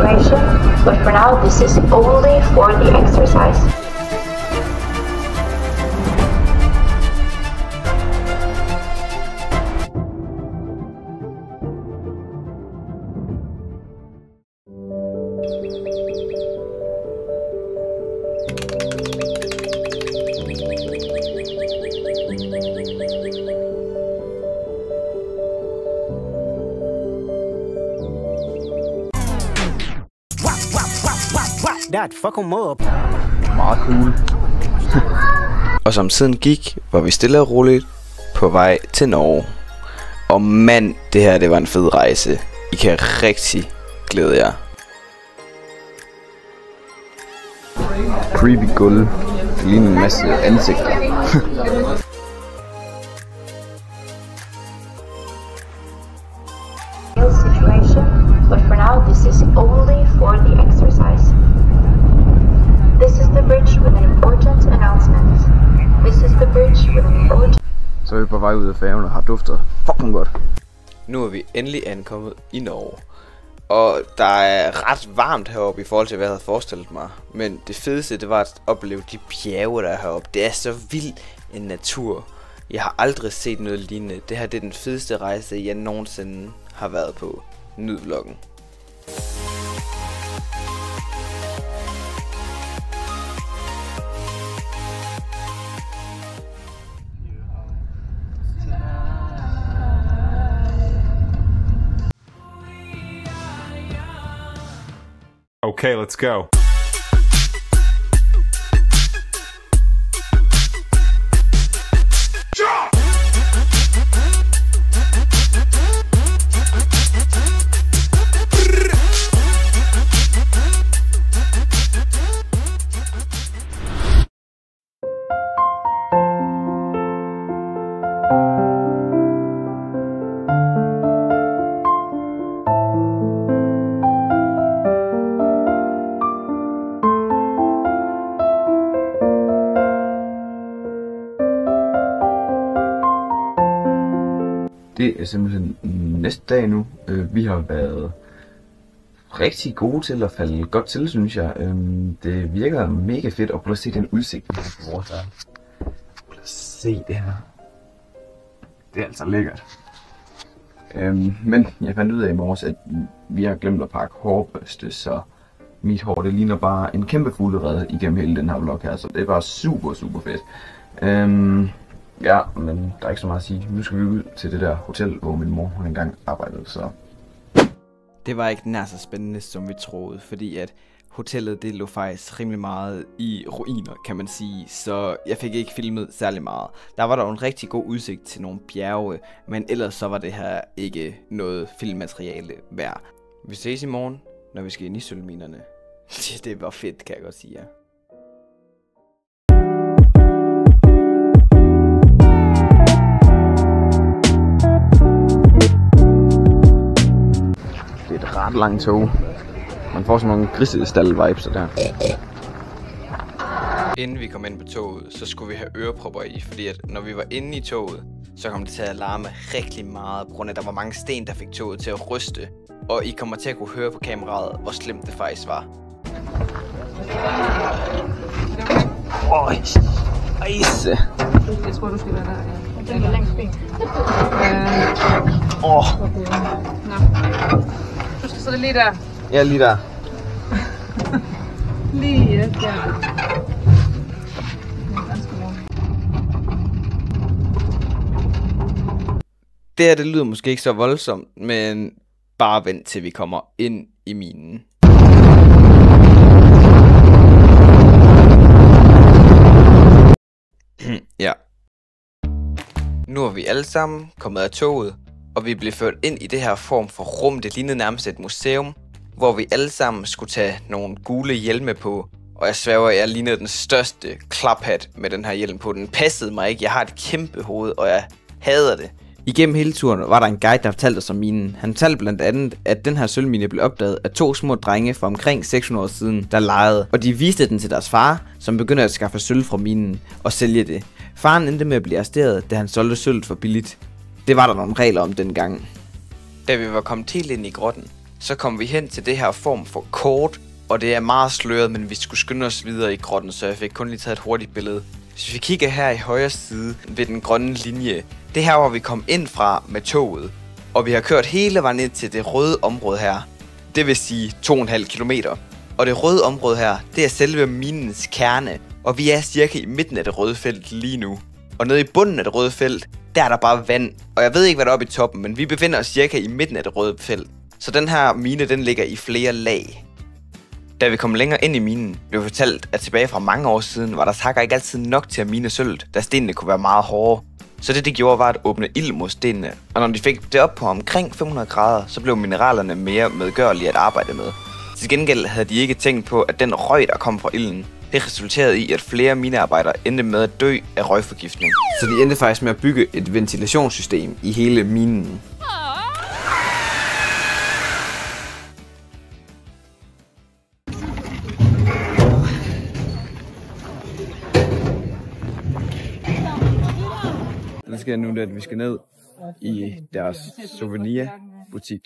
situation, but for now this is only for the exercise. That fuck 'em up. Meget cool. Og som tiden gik, var vi stille og roligt på vej til Norge. Og mand, det her det var en fed rejse. I kan rigtig glæde jer. Creepy gulv. Det ligner en masse ansigter. Situation, but for now this is only for the exercise. This is the bridge with an important announcement. This is the bridge with an important... Så er vi på vej ud af færgen og har duftet fucking godt. Nu er vi endelig ankommet i Norge. Og der er ret varmt heroppe i forhold til hvad jeg havde forestillet mig. Men det fedeste det var at opleve de bjerge der er heroppe. Det er så vild en natur. Jeg har aldrig set noget lignende. Det her det er den fedeste rejse jeg nogensinde har været på. Nyd vloggen. Okay, let's go. Det er simpelthen næste dag nu. Vi har været rigtig gode til at falde godt til, synes jeg. Det virker mega fedt, og prøv at se den udsigt, vi har på vores der. Prøv at se det her. Det er altså lækkert. Men jeg fandt ud af i morges, at vi har glemt at pakke hårbørste, så mit hår det ligner bare en kæmpe fuglerede igennem hele den her vlog her, så det er bare super fedt. Ja, men der er ikke så meget at sige. Nu skal vi ud til det der hotel, hvor min mor hun engang arbejdede, så... Det var ikke nær så spændende som vi troede, fordi at hotellet det lå faktisk rimelig meget i ruiner, kan man sige, så jeg fik ikke filmet særlig meget. Der var der en rigtig god udsigt til nogle bjerge, men ellers så var det her ikke noget filmmateriale værd. Vi ses i morgen, når vi skal ind i sølvminerne. Det var fedt, kan jeg godt sige, ja. Det er et ret langt tog. Man får sådan nogle grisestald-vibes der. Inden vi kom ind på toget, så skulle vi have ørepropper i, fordi at når vi var inde i toget, så kom det til at larme rigtig meget, på grund af at der var mange sten, der fik toget til at ryste. Og I kommer til at kunne høre på kameraet, hvor slemt det faktisk var. Ejse. Jeg tror, du skal være der, ja. Den er længst ben. Nå. Du skal sidde lige der. Ja, lige der. Lige der. Det her det lyder måske ikke så voldsomt, men bare vent til vi kommer ind i minen. Ja. Nu er vi alle sammen kommet af toget, og vi blev ført ind i det her form for rum. Det lignede nærmest et museum, hvor vi alle sammen skulle tage nogle gule hjelme på. Og jeg sværger, jeg lignede den største klaphat med den her hjelm på. Den passede mig ikke. Jeg har et kæmpe hoved, og jeg hader det. Igennem hele turen var der en guide, der fortalte os om minen. Han fortalte blandt andet, at den her sølvmine blev opdaget af 2 små drenge for omkring 600 år siden, der legede. Og de viste den til deres far, som begyndte at skaffe sølv fra minen og sælge det. Faren endte med at blive arresteret, da han solgte sølv for billigt. Det var der nogle regler om dengang. Da vi var kommet helt ind i grotten, så kom vi hen til det her form for kort, og det er meget sløret, men vi skulle skynde os videre i grotten, så jeg fik kun lige taget et hurtigt billede. Hvis vi kigger her i højre side ved den grønne linje, det her hvor vi kom ind fra med toget, og vi har kørt hele vejen ind til det røde område her, det vil sige 2,5 kilometer. Og det røde område her, det er selve minens kerne, og vi er cirka i midten af det røde felt lige nu. Og nede i bunden af det røde felt, der er der bare vand, og jeg ved ikke hvad der er oppe i toppen, men vi befinder os cirka i midten af det røde felt. Så den her mine, den ligger i flere lag. Da vi kom længere ind i minen, blev vi fortalt, at tilbage fra mange år siden var der takker ikke altid nok til at mine sølvet, da stenene kunne være meget hårde. Så det gjorde var at åbne ild mod stenene, og når de fik det op på omkring 500 grader, så blev mineralerne mere medgørlige at arbejde med. Til gengæld havde de ikke tænkt på, at den røg, der kom fra ilden, det resulterede i, at flere minearbejdere endte med at dø af røgforgiftning. Så de endte faktisk med at bygge et ventilationssystem i hele minen. Det sker nu, at vi skal ned i deres souvenirbutik.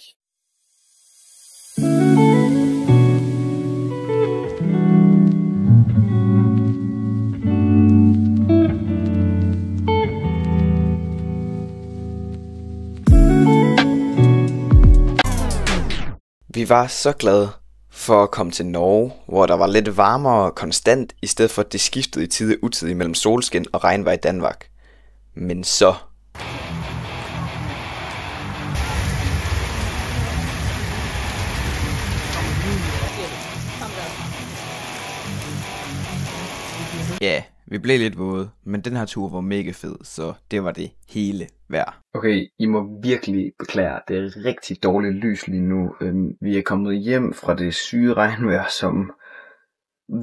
Vi var så glade for at komme til Norge, hvor der var lidt varmere konstant, i stedet for at det skiftede i tide og utide mellem solskin og regnvejr i Danmark. Men så... Ja, vi blev lidt våde, men den her tur var mega fed, så det var det hele værd. Okay, I må virkelig beklage, det er rigtig dårligt lys lige nu. Vi er kommet hjem fra det syge regnvejr, som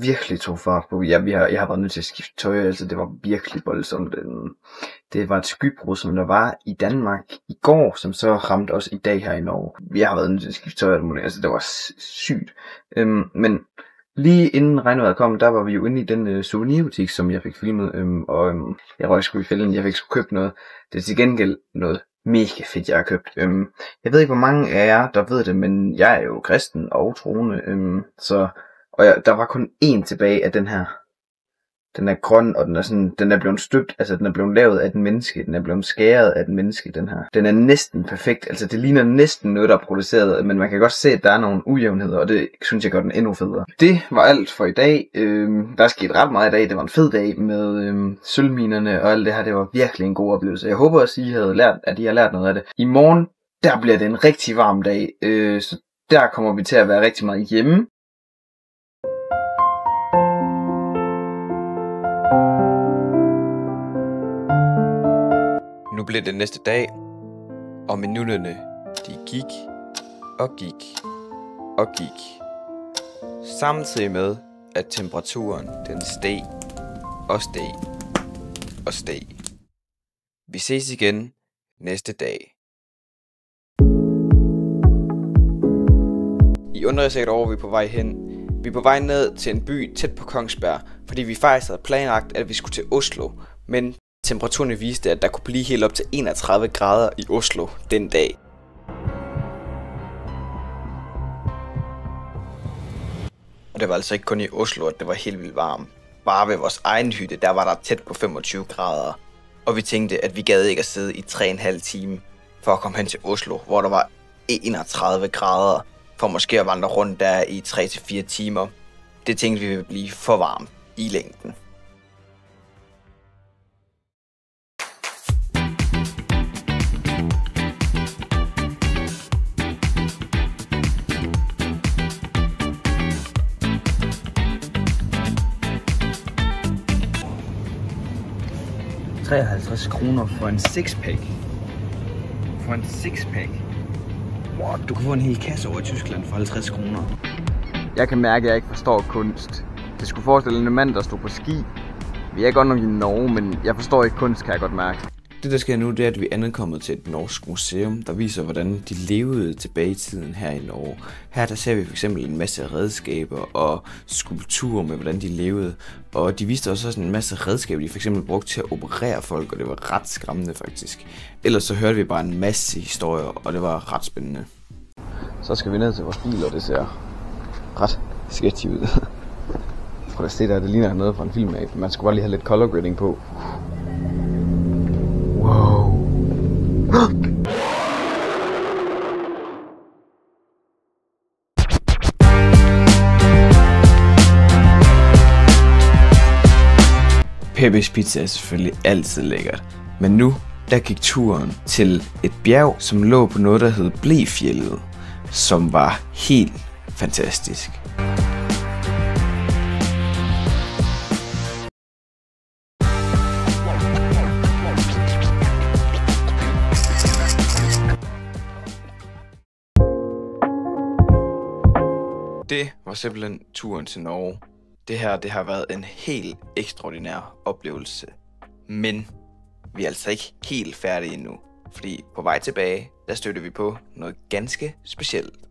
virkelig tog fart på. Jeg har været nødt til at skifte tøj, altså det var virkelig voldsomt. Det var et skybrud, som der var i Danmark i går, som så ramte os i dag her i Norge. Jeg har været nødt til at skifte tøj, altså det var sygt. Men lige inden regnvejret kom, der var vi jo inde i den souvenirbutik, som jeg fik filmet, og jeg røg sgu i fælden, jeg fik sgu købt noget. Det er til gengæld noget mega fedt, jeg har købt. Jeg ved ikke, hvor mange af jer, der ved det, men jeg er jo kristen og troende, der var kun én tilbage af den her. Den er grøn, og den er blevet støbt, altså den er blevet lavet af et menneske, den er blevet skæret af et menneske, den her. Den er næsten perfekt, altså det ligner næsten noget, der er produceret, men man kan godt se, at der er nogle ujævnheder, og det synes jeg gør den endnu federe. Det var alt for i dag. Der er sket ret meget i dag, det var en fed dag med sølvminerne og alt det her, det var virkelig en god oplevelse. Jeg håber også, at I har lært noget af det. I morgen, der bliver det en rigtig varm dag, så der kommer vi til at være rigtig meget hjemme. Nu blev det næste dag, og minutterne, de gik og gik og gik. Samtidig med, at temperaturen, den steg og steg og steg. Vi ses igen næste dag. I undrer jer sikkert over, hvor vi er på vej hen. Vi er på vej ned til en by tæt på Kongsberg, fordi vi faktisk havde planlagt, at vi skulle til Oslo, men temperaturerne viste, at der kunne blive helt op til 31 grader i Oslo den dag. Og det var altså ikke kun i Oslo, at det var helt vildt varmt. Bare ved vores egen hytte, der var der tæt på 25 grader. Og vi tænkte, at vi gad ikke at sidde i 3,5 timer for at komme hen til Oslo, hvor der var 31 grader, for måske at vandre rundt der i 3-4 timer. Det tænkte vi ville blive for varmt i længden. $53 for en sixpack. For en sixpack. Wow, du kan få en hel kasse over i Tyskland for 50 kroner. Jeg kan mærke, at jeg ikke forstår kunst. Det skulle forestille en mand, der stod på ski. Vi er godt nok i Norge, men jeg forstår ikke kunst, kan jeg godt mærke. Det der sker nu, det er, at vi er ankommet til et norsk museum, der viser, hvordan de levede tilbage i tiden her i Norge. Her der ser vi fx en masse redskaber og skulpturer med, hvordan de levede. Og de viste også en masse redskaber, de fx brugte til at operere folk, og det var ret skræmmende faktisk. Ellers så hørte vi bare en masse historier, og det var ret spændende. Så skal vi ned til vores bil, og det ser ret sketchy ud. Prøv at se der, det ligner noget fra en film af. Man skulle bare lige have lidt color grading på. Wow. Peppes Pizza er selvfølgelig altid lækkert, men nu der gik turen til et bjerg, som lå på noget, der hed Blefjeldet, som var helt fantastisk. Det var simpelthen turen til Norge. Det her, det har været en helt ekstraordinær oplevelse. Men vi er altså ikke helt færdige endnu. Fordi på vej tilbage, der støtter vi på noget ganske specielt.